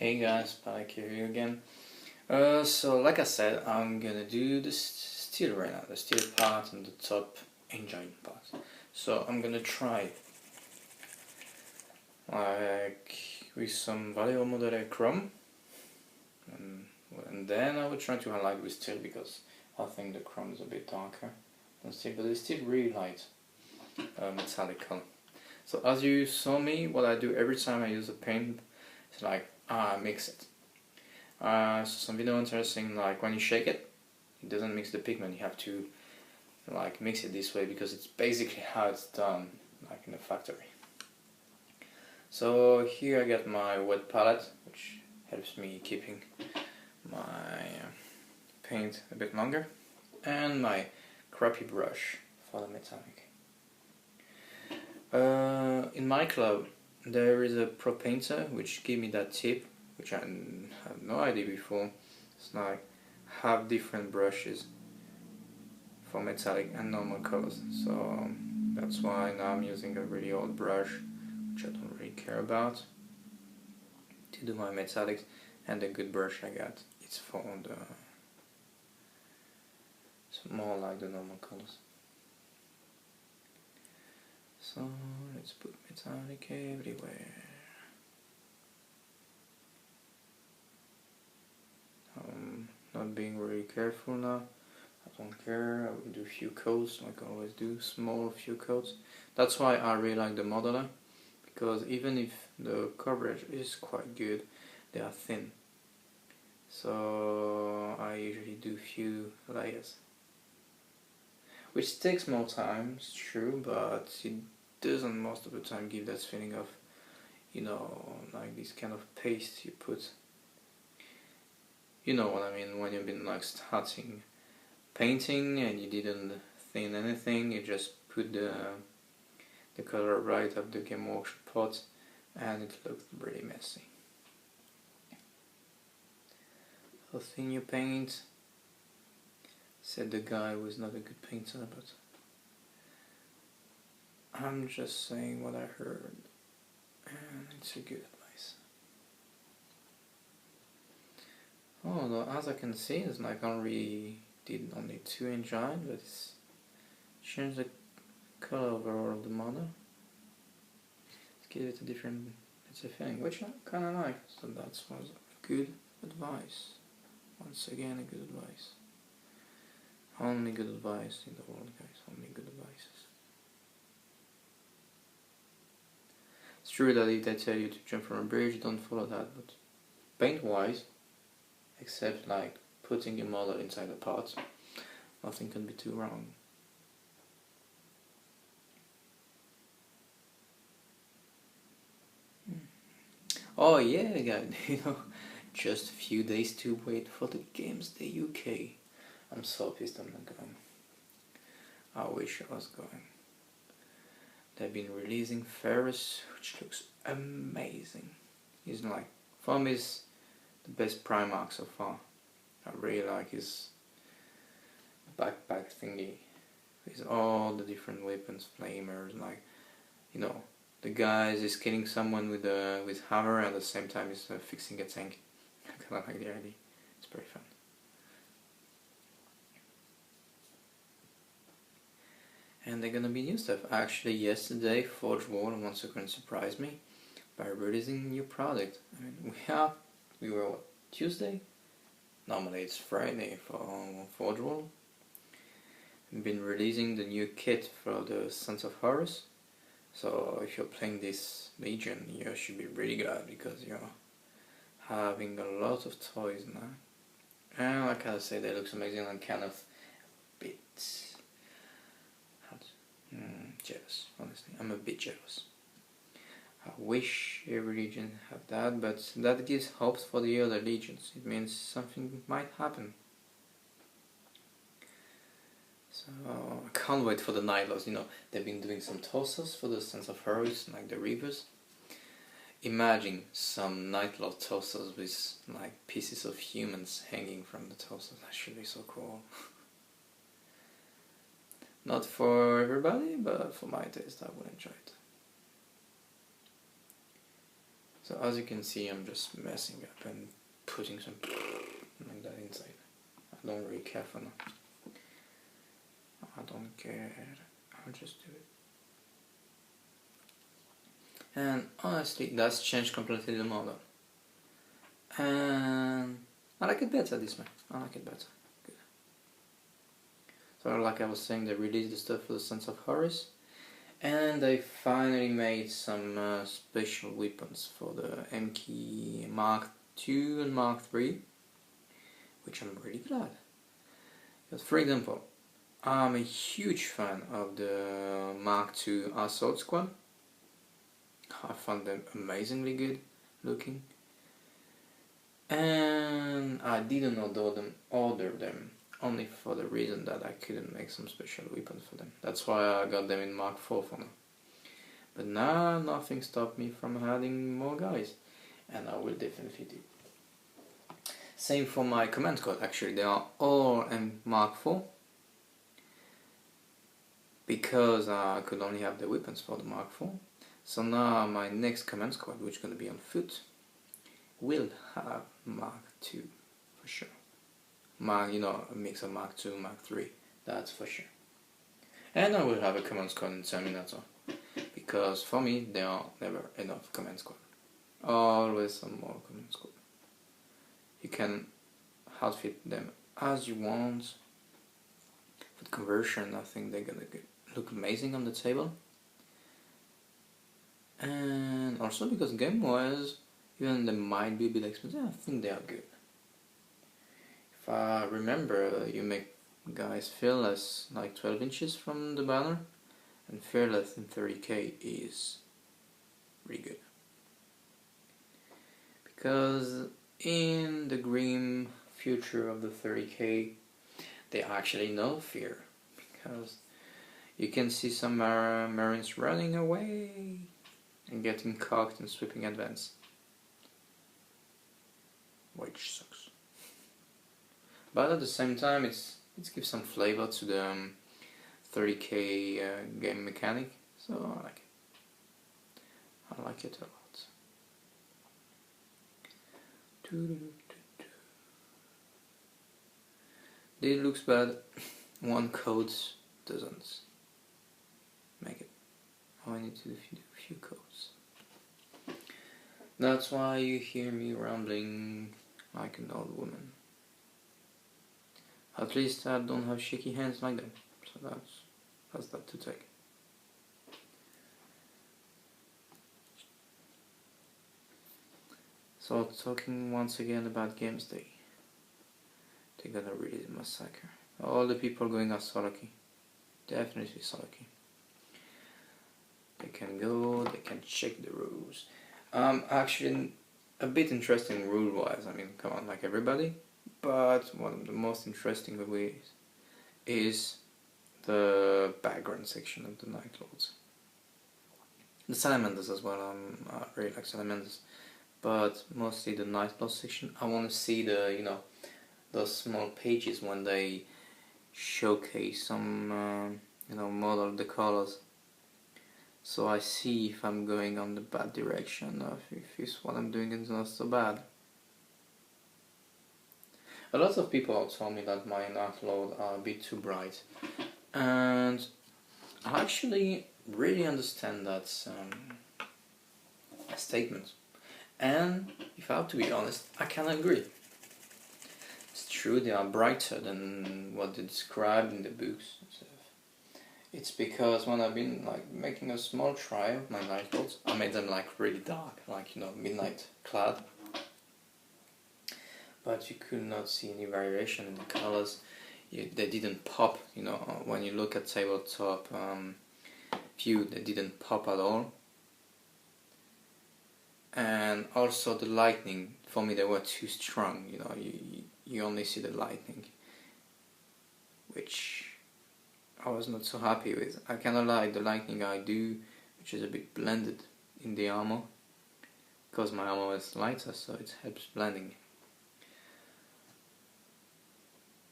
Hey guys, Pike here again. So like I said, I'm gonna do the steel right now, the steel part and the top engine part. So I'm gonna try like with some value model chrome, and then I will try to highlight with steel because I think the chrome is a bit darker than steel, but it's still really light metallic color. So as you saw me, what I do every time I use a paint, it's like I mix it. So some video interesting, like when you shake it, it doesn't mix the pigment. You have to like mix it this way because it's basically how it's done, like in a factory. So here I got my wet palette, which helps me keeping my paint a bit longer, and my crappy brush for the metallic. In my club, there is a pro painter which gave me that tip, which I had no idea before. It's like have different brushes for metallic and normal colors. So that's why now I'm using a really old brush, which I don't really care about, to do my metallics, and the good brush I got, it's for the more like the normal colors. So let's put metallic everywhere. Not being really careful now. I don't care, I will do a few coats like I always do, small few coats. That's why I really like the modeler, because even if the coverage is quite good, they are thin. So I usually do few layers. Which takes more time, it's true, but it doesn't most of the time give that feeling of, you know, like this kind of paste you put. You know what I mean, when you've been like starting painting and you didn't thin anything, you just put the color right up the game workshop pot and it looked really messy. How thin you paint, said the guy who is not a good painter, but I'm just saying what I heard and it's a good advice. Oh no, as I can see, it's like only 2 engines, but it's changed the color overall of the model. Let's give it a different feeling, which I kinda like. So that was good advice. Once again, a good advice. Only good advice in the world, guys. Only good advices. It's true that if they tell you to jump from a bridge, don't follow that, but paint-wise, except like putting your model inside the pot, nothing can be too wrong. Oh yeah, guys, just a few days to wait for the Games Day UK. I'm so pissed I'm not going. I wish I was going. They've been releasing Heresy, which looks amazing. He's like, for me, is the best Primark so far. I really like his backpack thingy with all the different weapons, flamers, like, you know, the guy is killing someone with hammer and at the same time he's fixing a tank. I kinda like the idea. It's pretty fun. And they're gonna be new stuff. Actually, yesterday Forge World once again surprised me by releasing a new product. I mean, we were what, Tuesday? Normally it's Friday for Forge World. We've been releasing the new kit for the Sons of Horus. So if you're playing this Legion, you should be really glad because you're having a lot of toys now. And like I say, they look amazing. I'm kind of a bit jealous, honestly. I'm a bit jealous. I wish every legion had that, but that gives hopes for the other legions. It means something might happen. So I can't wait for the Night Lords. You know, they've been doing some torsos for the Sons of Horus, like the Reavers. Imagine some Night Lord torsos with like pieces of humans hanging from the torsos. That should be so cool. Not for everybody, but for my taste I would enjoy it. So as you can see, I'm just messing up and putting some like that inside. I don't really care for now. I don't care. I'll just do it. And honestly, that's changed completely the model. And I like it better this way. I like it better. Good. So like I was saying, they released the stuff for the Sons of Horus. And they finally made some special weapons for the MK Mark II and Mark III, which I'm really glad. Because for example, I'm a huge fan of the Mark II Assault Squad. I found them amazingly good looking. And I didn't order them only for the reason that I couldn't make some special weapons for them. That's why I got them in Mark IV for now. But now nothing stopped me from adding more guys, and I will definitely do. Same for my command squad. Actually, they are all in Mark IV because I could only have the weapons for the Mark IV. So now my next command squad, which is going to be on foot, will have Mark II for sure. A mix of Mark II and Mark III, that's for sure. And I will have a command squad in Terminator, because for me there are never enough command squad. Always some more command squad. You can outfit them as you want. For conversion, I think they're gonna look amazing on the table. And also because game-wise, even they might be a bit expensive, I think they are good. If I remember, you make guys fearless like 12 inches from the banner, and fearless in 30k is really good. Because in the grim future of the 30k, they actually know fear. Because you can see some Marines running away and getting cocked and sweeping advance. Which sucks. But at the same time, it gives some flavor to the 30k game mechanic, so I like it. I like it a lot. It looks bad. One code doesn't make it. I need to do a few codes. That's why you hear me rambling like an old woman. At least I don't have shaky hands like them, so that's that to take. So talking once again about Games Day, they're gonna release Massacre. All the people going are so lucky. Definitely so lucky. They can go, they can check the rules. Actually a bit interesting rule-wise, I mean, come on, like everybody. But one of the most interesting ways is the background section of the Night Lords. The Salamanders as well, I really like Salamanders. But mostly the Night Lords section. I want to see the, those small pages when they showcase some, model of the colors. So I see if I'm going on the bad direction, or if what I'm doing is not so bad. A lot of people have told me that my Night Lord are a bit too bright, and I actually really understand that statement. And if I have to be honest, I can agree. It's true, they are brighter than what they described in the books. It's because when I've been making a small try of my Night Lords, I made them really dark, midnight clad. But you could not see any variation in the colors. They didn't pop, when you look at tabletop view, they didn't pop at all. And also the lightning, for me they were too strong, you only see the lightning, which I was not so happy with. I kinda like the lightning I do, which is a bit blended in the armor, because my armor is lighter, so it helps blending.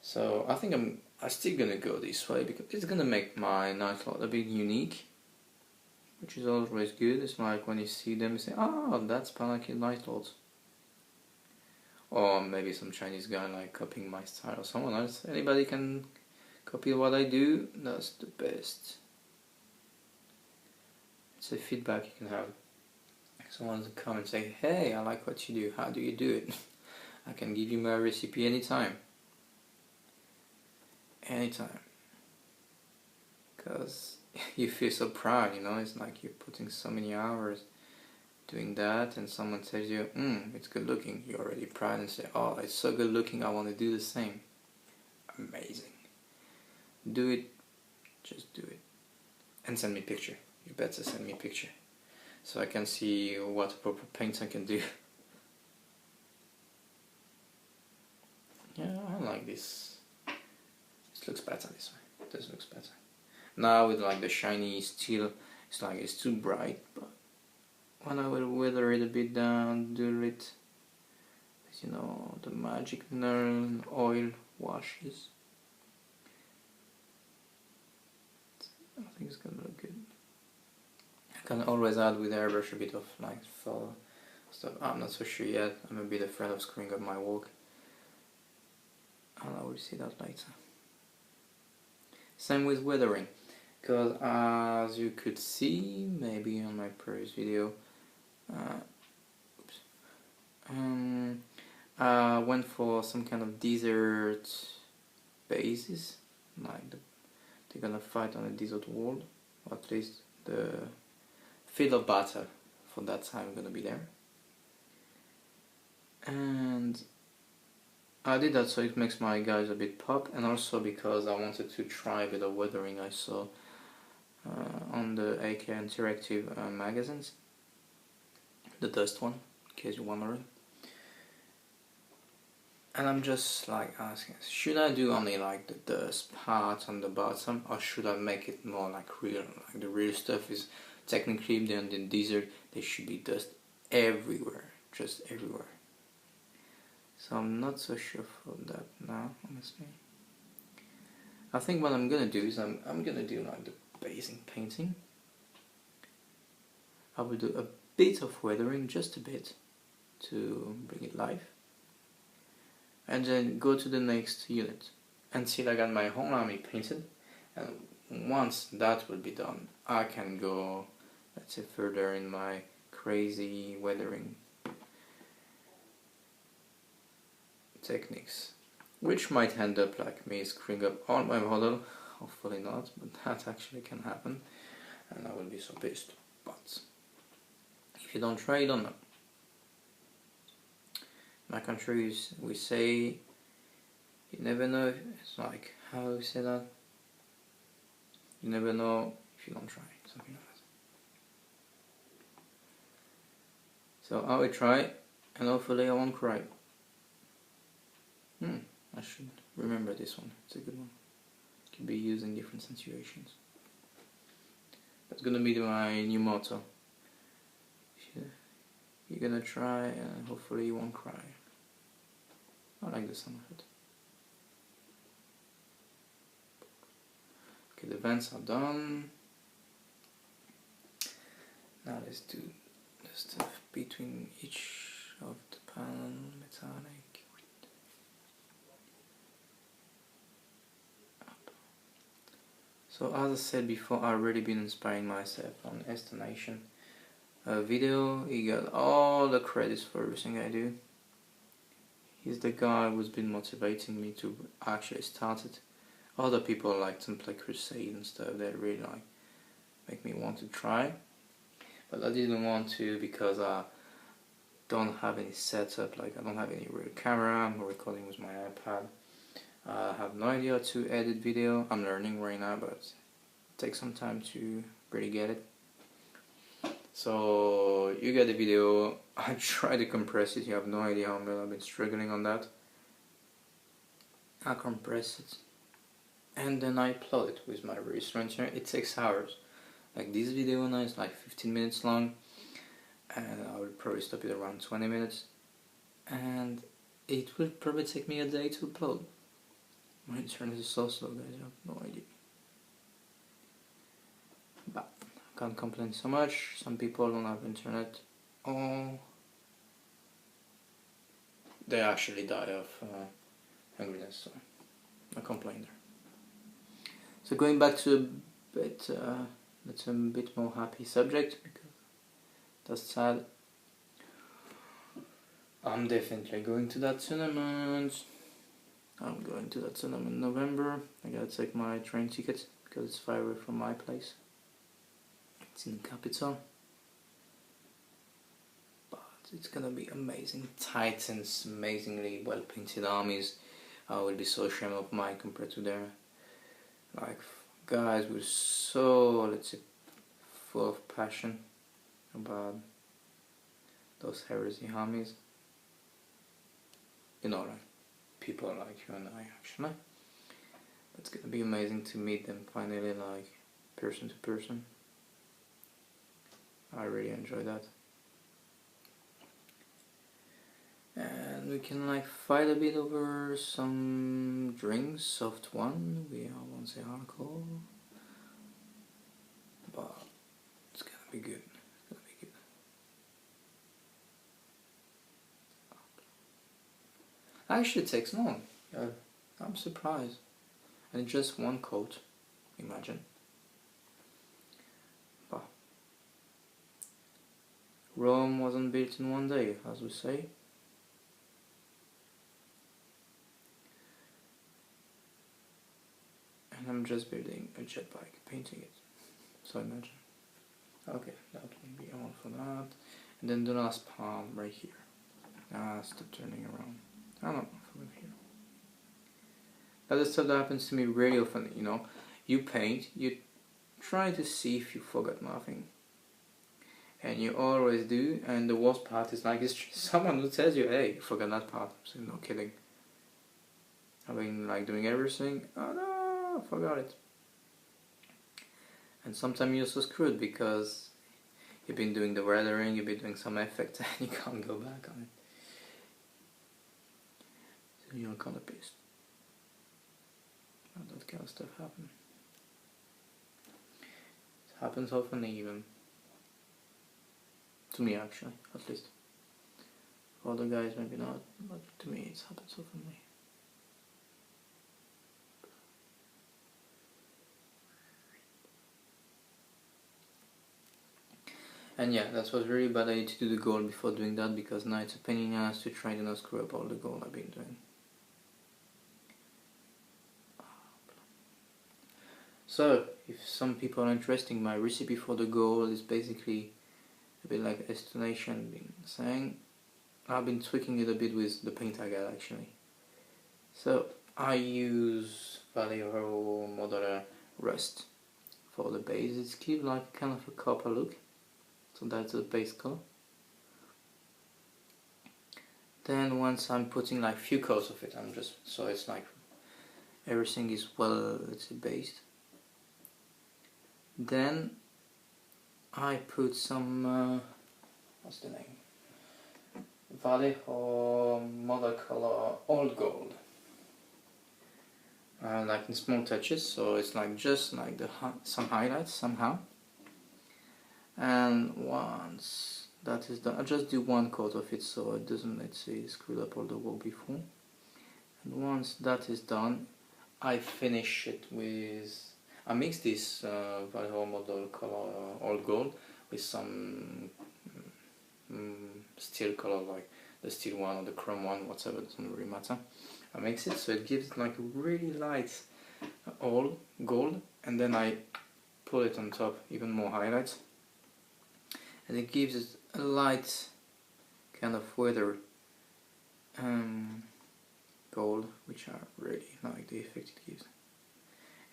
So I think I'm still gonna go this way, because it's gonna make my Night Lord a bit unique. which is always good. It's like when you see them, you say, "Oh, that's Panaki Night Lords." Or maybe some Chinese guy like copying my style, or someone else. Anybody can copy what I do. That's the best. It's a feedback you can have. Someone to come and say, "Hey, I like what you do. How do you do it?" I can give you my recipe anytime. Anytime. Because you feel so proud, you know, it's like you're putting so many hours doing that, and someone tells you, it's good looking. You're already proud and say, "Oh, it's so good looking, I want to do the same." Amazing. Do it. Just do it. And send me a picture. You better send me a picture, so I can see what proper paints I can do. Yeah, I like this. This looks better this way. This looks better. Now with like the shiny steel, it's like it's too bright, but when I will weather it a bit down, do it, you know, the magic Nerl oil washes, I think it's gonna look good. I can always add with airbrush a bit of like fell stuff. I'm not so sure yet. I'm a bit afraid of screwing up my work, and I will see that later. Same with weathering, because as you could see maybe on my previous video, I went for some kind of desert bases, like they're gonna fight on a desert world, or at least the field of battle for that time gonna be there. And I did that so it makes my guys a bit pop, and also because I wanted to try a bit of weathering I saw on the AK Interactive magazines, the dust one, in case you're wondering. And I'm just like asking, should I do only like the dust part on the bottom, or should I make it more like real? Like the real stuff is technically in the desert, there should be dust everywhere, just everywhere. So I'm not so sure for that now, honestly. I think what I'm gonna do is I'm gonna do like the basing painting. I will do a bit of weathering, just a bit, to bring it live. And then go to the next unit until I got my whole army painted. And once that will be done, I can go, let's say, further in my crazy weathering techniques, which might end up like me screwing up all my model. Hopefully not, but that actually can happen, and I will be so pissed. But if you don't try, you don't know. My country is, we say, you never know. It's like, how do we say that? You never know if you don't try, something like that. So I will try, and hopefully I won't cry. I should remember this one. It's a good one. It can be used in different situations. That's gonna be my new motto. You're gonna try, and hopefully you won't cry. I like the sound of it. Okay, the vents are done. Now let's do the stuff between each of the panel, metallic. So as I said before, I've already been inspiring myself on Estonation video. He got all the credits for everything I do. He's the guy who's been motivating me to actually start it. Other people like Temple Crusade and stuff, they really like make me want to try. But I didn't want to because I don't have any setup, like I don't have any real camera, I'm recording with my iPad. I have no idea how to edit video. I'm learning right now, but it takes some time to really get it. So you get the video. I try to compress it. You have no idea how much I've been struggling on that. I compress it, and then I upload it with my restaurant. It takes hours. Like this video now is like 15 minutes long, and I will probably stop it around 20 minutes, and it will probably take me a day to upload. My internet is so slow, guys, I have no idea. But I'm can't complain so much. Some people don't have internet. Oh, they actually die of hungriness, so no complaint there. So going back to a bit, that's a bit more happy subject, because that's sad. I'm definitely going to that tournament. I'm going to that tournament in November. I gotta take my train ticket because it's far away from my place. It's in the capital. But it's gonna be amazing. Titans, amazingly well painted armies. I will be so ashamed of mine compared to their, like, guys with so, let's say, full of passion about those Heresy armies. You know, like people like you and I, actually. It's gonna be amazing to meet them finally, like person to person. I really enjoy that. And we can like fight a bit over some drinks, soft one. We won't say alcohol, but it's gonna be good. It's gonna be good. Actually, it takes long. I'm surprised. And just one coat, imagine. But Rome wasn't built in one day, as we say. And I'm just building a jet bike, painting it. So imagine. Okay, that will be all for that. And then the last palm right here. Stop turning around. I don't know, from here. That's stuff that happens to me very often, you know. You paint, you try to see if you forgot nothing. And you always do, and the worst part is like, it's someone who tells you, hey, you forgot that part. So no kidding. I've been like doing everything, oh no, I forgot it. And sometimes you're so screwed because you've been doing the rendering, you've been doing some effect, and you can't go back on it. So you're kind of pissed. That kind of stuff happens. It happens often, even to me, actually, at least. For other guys, maybe not, but to me, it happens often. And yeah, that was really bad idea to do the goal before doing that, because now it's a pain in the ass to try to not screw up all the goal I've been doing. So, if some people are interested, my recipe for the goal is basically a bit like Estonation been saying. I've been tweaking it a bit with the paint I got, actually. So, I use Vallejo Modular Rust for the base. It's gives like kind of a copper look. So that's the base color. Then once I'm putting like few coats of it, I'm just, so it's like everything is well, let's say, based. Then I put some, what's the name? Vallejo Mother Color Old Gold. Like in small touches, so it's like just like the some highlights somehow. And once that is done, I just do one coat of it so it doesn't, let's say, screw up all the work before. And once that is done, I finish it with, I mix this Vallejo Model Color Old Gold with some steel color, like the steel one or the chrome one, whatever, doesn't really matter. I mix it so it gives like a really light old gold, and then I put it on top, even more highlights, and it gives it a light kind of weather gold, which I really like the effect it gives.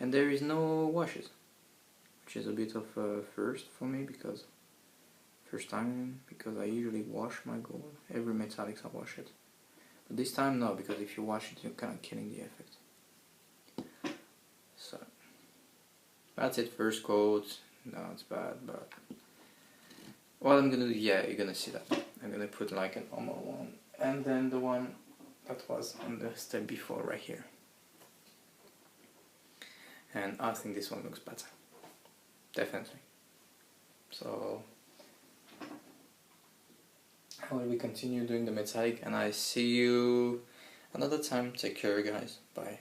And there is no washes, which is a bit of a first for me, because first time, because I usually wash my gold. Every metallics I wash it, but this time no, because if you wash it, you're kind of killing the effect. So that's it, first coat. No, it's bad, but what I'm gonna do, yeah, you're gonna see that. I'm gonna put like a normal one, and then the one that was on the step before right here. And I think this one looks better, definitely. So I will continue doing the metallic, and I see you another time. Take care, guys. Bye.